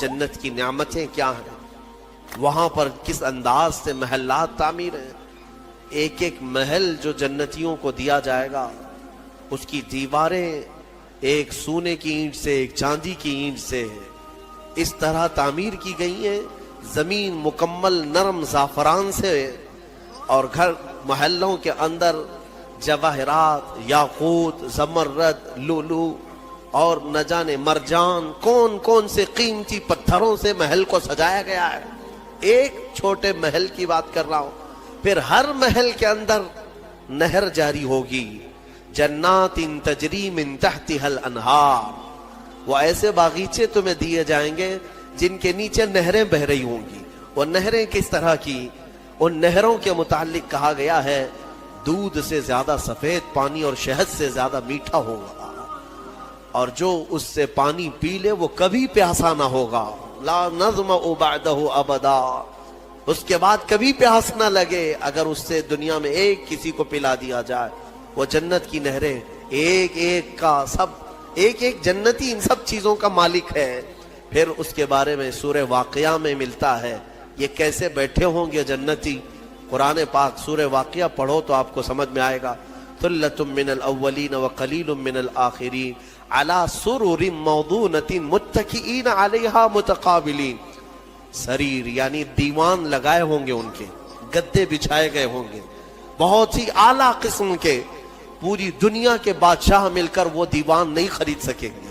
جنت کی نعمتیں کیا ہیں، وہاں پر کس انداز سے محلات تعمیر ہیں. ایک ایک محل جو جنتیوں کو دیا جائے گا اس کی دیواریں ایک سونے کی اینٹ سے، ایک چاندی کی اینٹ سے اس طرح تعمیر کی گئی ہیں. زمین مکمل نرم زعفران سے، اور گھر محلوں کے اندر جواہرات، یاقوت، زمرد، لولو اور نہ جانے مرجان، کون کون سے قیمتی پتھروں سے محل کو سجایا گیا ہے. ایک چھوٹے محل کی بات کر رہا ہوں. پھر ہر محل کے اندر نہر جاری ہوگی. جنات تجری من تحتها الانہار، وہ ایسے باغیچے تمہیں دیے جائیں گے جن کے نیچے نہریں بہ رہی ہوں گی. وہ نہریں کس طرح کی؟ ان نہروں کے متعلق کہا گیا ہے دودھ سے زیادہ سفید پانی اور شہد سے زیادہ میٹھا ہوگا، اور جو اس سے پانی پی لے وہ کبھی پیاسا نہ ہوگا. لا نظمأ بعدہ ابدا، اس کے بعد کبھی پیاس نہ لگے اگر اس سے دنیا میں ایک کسی کو پلا دیا جائے. وہ جنت کی نہریں ایک ایک کا سب، ایک ایک جنتی ان سب چیزوں کا مالک ہے. پھر اس کے بارے میں سورہ واقعہ میں ملتا ہے یہ کیسے بیٹھے ہوں گے جنتی. قرآن پاک سورہ واقعہ پڑھو تو آپ کو سمجھ میں آئے گا. ثلۃ من الاولین وقلیل من الآخرین علی سرر موضونۃ متکئین علیہا متقابلین. سریر یعنی دیوان لگائے ہوں گے، ان کے گدے بچھائے گئے ہوں گے بہت ہی اعلیٰ قسم کے. پوری دنیا کے بادشاہ مل کر وہ دیوان نہیں خرید سکیں گے.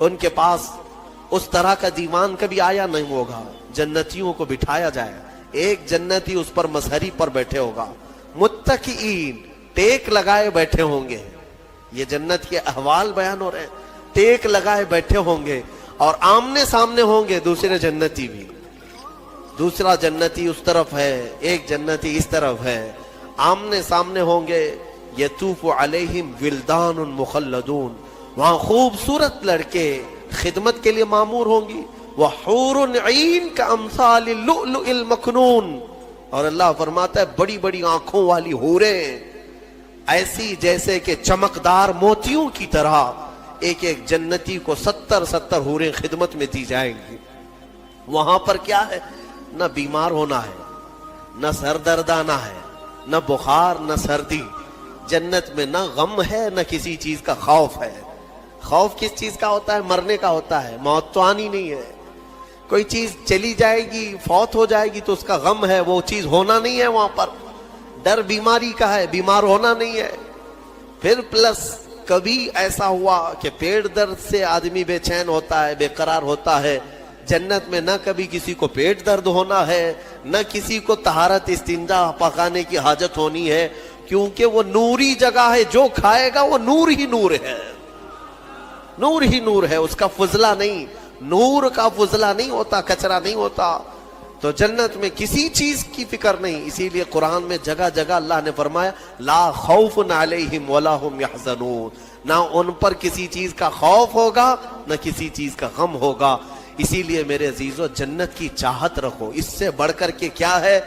ان کے پاس اس طرح کا دیوان کبھی آیا نہیں ہوگا. جنتیوں کو بٹھایا جائے، ایک جنتی اس پر مسہری پر بیٹھے ہوگا. متکئین، ٹیک لگائے بیٹھے ہوں گے. یہ جنت کے احوال بیان ہو رہے ہیں. ٹیک لگائے بیٹھے ہوں گے اور آمنے سامنے ہوں گے دوسرے جنتی بھی. دوسرا جنتی اس طرف ہے، ایک جنتی اس طرف ہے، آمنے سامنے ہوں گے. یطوف علیہم ولدان مخلدون، وہاں خوبصورت لڑکے خدمت کے لیے معمور ہوں گی. وحور عین کامثال اللؤلؤ المکنون، اور اللہ فرماتا ہے بڑی بڑی آنکھوں والی حوریں ایسی جیسے کہ چمکدار موتیوں کی طرح. ایک ایک جنتی کو 70 حوریں خدمت میں دی جائیں گی. وہاں پر کیا ہے؟ نہ بیمار ہونا ہے، نہ سر درد آنا ہے، نہ بخار، نہ سردی. جنت میں نہ غم ہے نہ کسی چیز کا خوف ہے. خوف کس چیز کا ہوتا ہے؟ مرنے کا ہوتا ہے. موت تو آنی نہیں ہے. کوئی چیز چلی جائے گی، فوت ہو جائے گی تو اس کا غم ہے، وہ چیز ہونا نہیں ہے وہاں پر. ڈر بیماری کا ہے، بیمار ہونا نہیں ہے. پھر پلس کبھی ایسا ہوا کہ پیٹ درد سے آدمی بے چین ہوتا ہے، بے قرار ہوتا ہے. جنت میں نہ کبھی کسی کو پیٹ درد ہونا ہے، نہ کسی کو طہارت استنجا پکانے کی حاجت ہونی ہے، کیونکہ وہ نوری جگہ ہے. جو کھائے گا وہ نور ہی نور ہے، نور ہی نور ہے. اس کا فضلہ نہیں، نور کا فضلہ نہیں ہوتا، کچرا نہیں ہوتا. تو جنت میں کسی چیز کی فکر نہیں. اسی لیے قرآن میں جگہ جگہ اللہ نے فرمایا لا خوف علیہم ولا هم یحزنون، نہ ان پر کسی چیز کا خوف ہوگا نہ کسی چیز کا غم ہوگا. اسی لیے میرے عزیزو جنت کی چاہت رکھو. اس سے بڑھ کر کے کیا ہے؟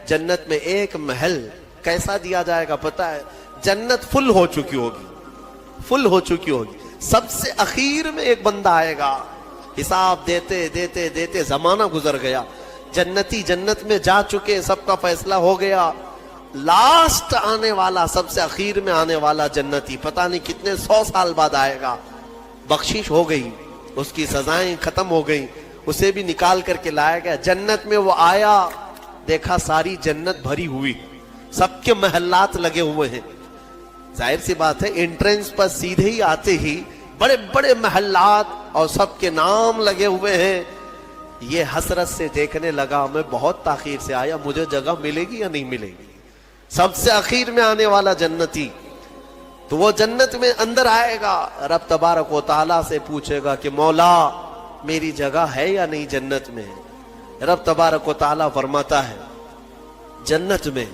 جنت میں ایک محل کیسا دیا جائے گا پتہ ہے؟ جنت فل ہو چکی ہوگی، فل ہو چکی ہوگی. سب سے اخیر میں ایک بندہ آئے گا، حساب دیتے دیتے دیتے زمانہ گزر گیا. جنتی جنت میں جا چکے، سب کا فیصلہ ہو گیا. لاسٹ آنے والا، سب سے اخیر میں آنے والا جنتی پتہ نہیں کتنے 100 سال بعد آئے گا. بخشش ہو گئی، اس کی سزائیں ختم ہو گئی، اسے بھی نکال کر کے لایا گیا. جنت میں وہ آیا، دیکھا ساری جنت بھری ہوئی، سب کے محلات لگے ہوئے ہیں. ظاہر سی بات ہے انٹرنس پر سیدھے ہی آتے ہی بڑے بڑے محلات اور سب کے نام لگے ہوئے ہیں. یہ حسرت سے دیکھنے لگا میں بہت تاخیر سے آیا، مجھے جگہ ملے گی یا نہیں ملے گی. سب سے اخیر میں آنے والا جنتی تو وہ جنت میں اندر آئے گا، رب تبارک و تعالیٰ سے پوچھے گا کہ مولا میری جگہ ہے یا نہیں جنت میں. رب تبارک و تعالیٰ فرماتا ہے جنت میں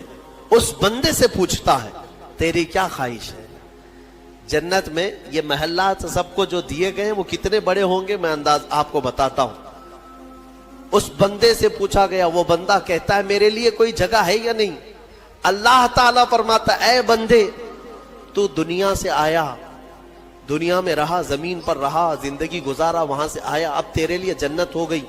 اس بندے سے پوچھتا ہے تیری کیا خواہش ہے. جنت میں یہ محلات سب کو جو دیے گئے ہیں وہ کتنے بڑے ہوں گے میں انداز آپ کو بتاتا ہوں. اس بندے سے پوچھا گیا، وہ بندہ کہتا ہے میرے لیے کوئی جگہ ہے یا نہیں. اللہ تعالیٰ فرماتا اے بندے تو دنیا سے آیا، دنیا میں رہا، زمین پر رہا، زندگی گزارا، وہاں سے آیا، اب تیرے لیے جنت ہو گئی،